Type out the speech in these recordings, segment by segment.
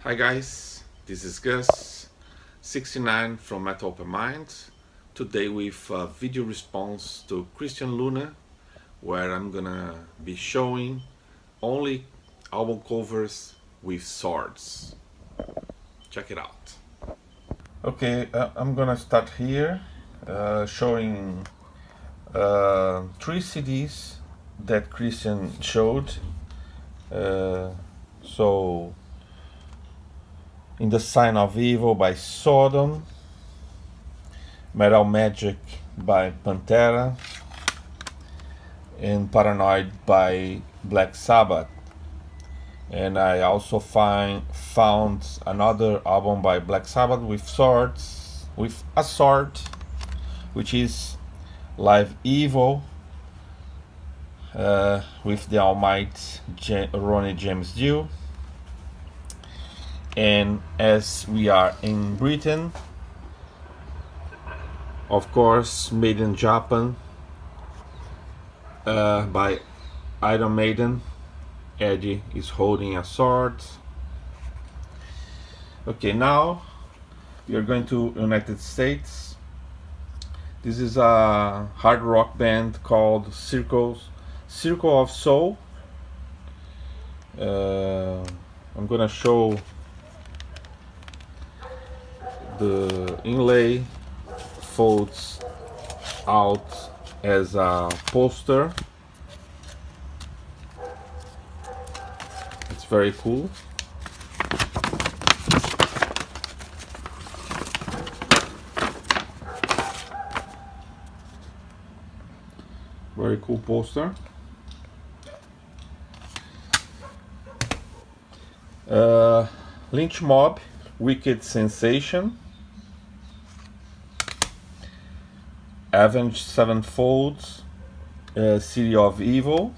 Hi guys, this is Gus69 from Metal Open Mind. Today with a video response to Christian Luna, where I'm gonna be showing only album covers with swords. Check it out. Okay, I'm gonna start here showing three CDs that Christian showed. So In the Sign of Evil by Sodom, Metal Magic by Pantera, and Paranoid by Black Sabbath. And I also found another album by Black Sabbath with a sword, which is Live Evil, with the almighty Ronnie James Dio. And as we are in Britain, of course, made in Japan by Iron Maiden. Eddie is holding a sword. Okay, now we are going to United States. This is a hard rock band called Circle of Soul. I'm gonna show the inlay folds out as a poster. It's very cool. Very cool poster. Lynch Mob, Wicked Sensation, Avenged Sevenfold, City of Evil,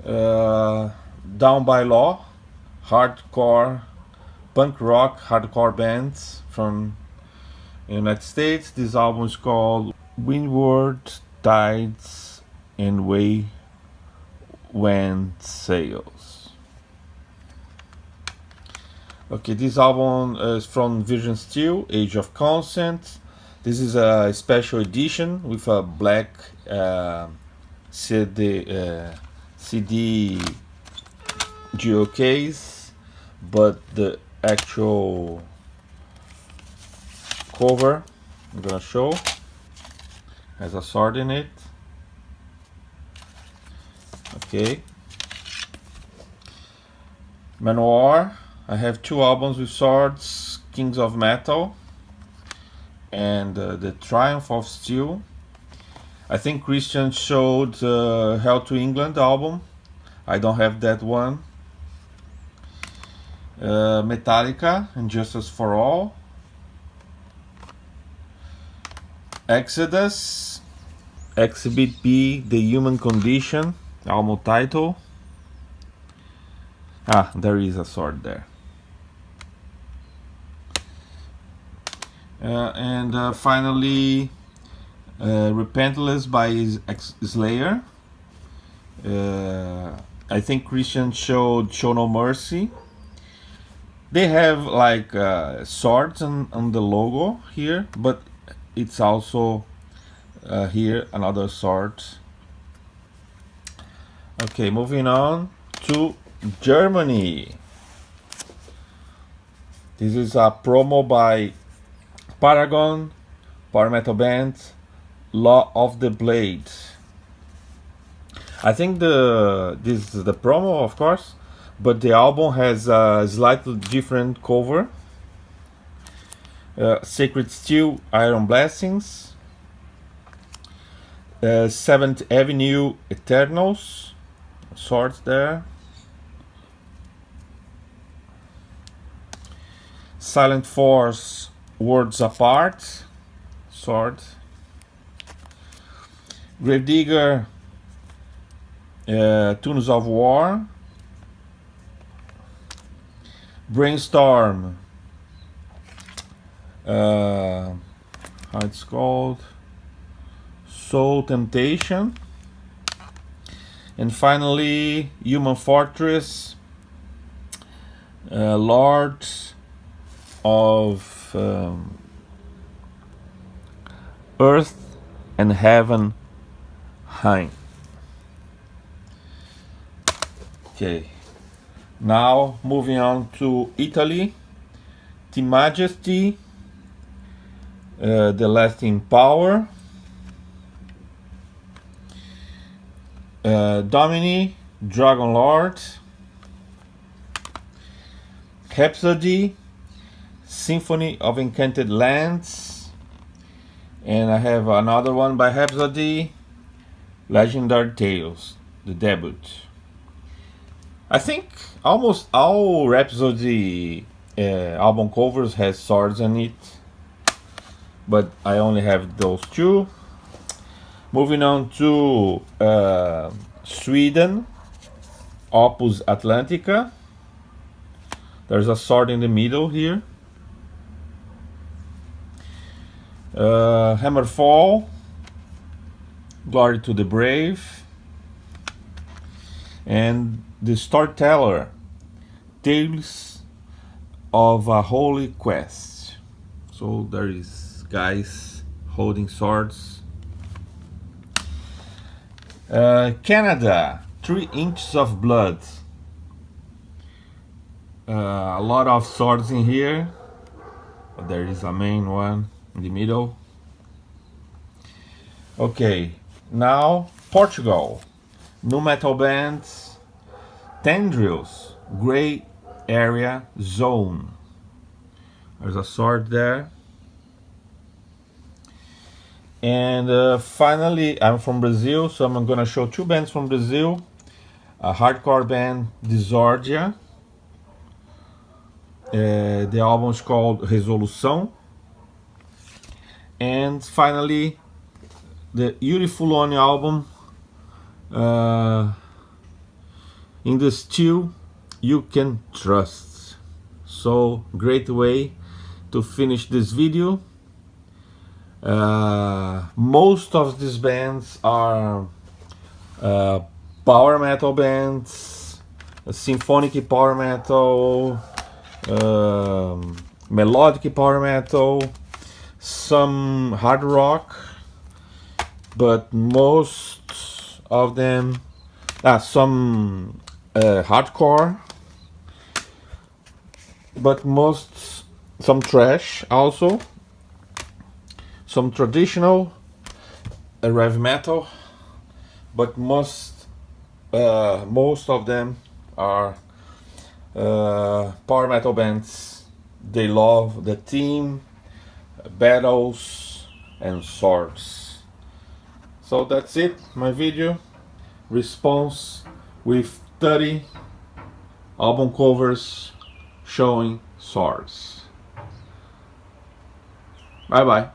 Down by Law, hardcore, punk rock hardcore bands from the United States. This album is called Windward Tides and Wind Sails. Okay, this album is from Virgin Steel, Age of Consent. This is a special edition with a black CD geo case, but the actual cover I'm gonna show has a sword in it. Okay, Manowar. I have two albums with swords, Kings of Metal and the Triumph of Steel. I think Christian showed Hell to England album. I don't have that one. Metallica and Justice for All. Exodus, Exhibit B, The Human Condition, album title. There is a sword there. And finally, Repentless by Slayer. I think Christian showed Show No Mercy. They have like swords on the logo here, but it's also here another sword. Okay, moving on to Germany. This is a promo by Paragon, power metal band, Law of the Blade. I think this is the promo, of course, but the album has a slightly different cover. Sacred Steel, Iron Blessings, 7th Avenue Eternals, swords there. Silent Force, Worlds Apart, sword. Gravedigger, Tunes of War. Brainstorm, how it's called, Soul Temptation. And finally, Human Fortress, Lords of Earth and Heaven Hein. Okay, now moving on to Italy. The Majesty, the Lasting Power, Domini, Dragonlord, Rhapsody, Symphony of Enchanted Lands, and I have another one by Rhapsody, Legendary Tales, the debut. I think almost all Rhapsody album covers has swords on it, but I only have those two. Moving on to Sweden, Opus Atlantica. There's a sword in the middle here. Hammerfall, Glory to the Brave, and the Storyteller, Tales of a Holy Quest. So there is guys holding swords. Canada, 3 Inches of Blood. A lot of swords in here, but there is a main one in the middle. Okay, now Portugal, nu metal bands, Tendrils, Gray Area Zone. There's a sword there. And finally, I'm from Brazil, so I'm gonna show 2 bands from Brazil. A hardcore band, Disordia. The album is called Resolução. And finally, the Yuri album, In the Steel You Can Trust. So, great way to finish this video. Most of these bands are power metal bands, symphonic power metal, melodic power metal, some hard rock, but most of them, some hardcore, but some thrash also, some traditional heavy metal, but most of them are power metal bands. They love the theme, battles and swords. So that's it, my video response with 30 album covers showing swords. Bye bye.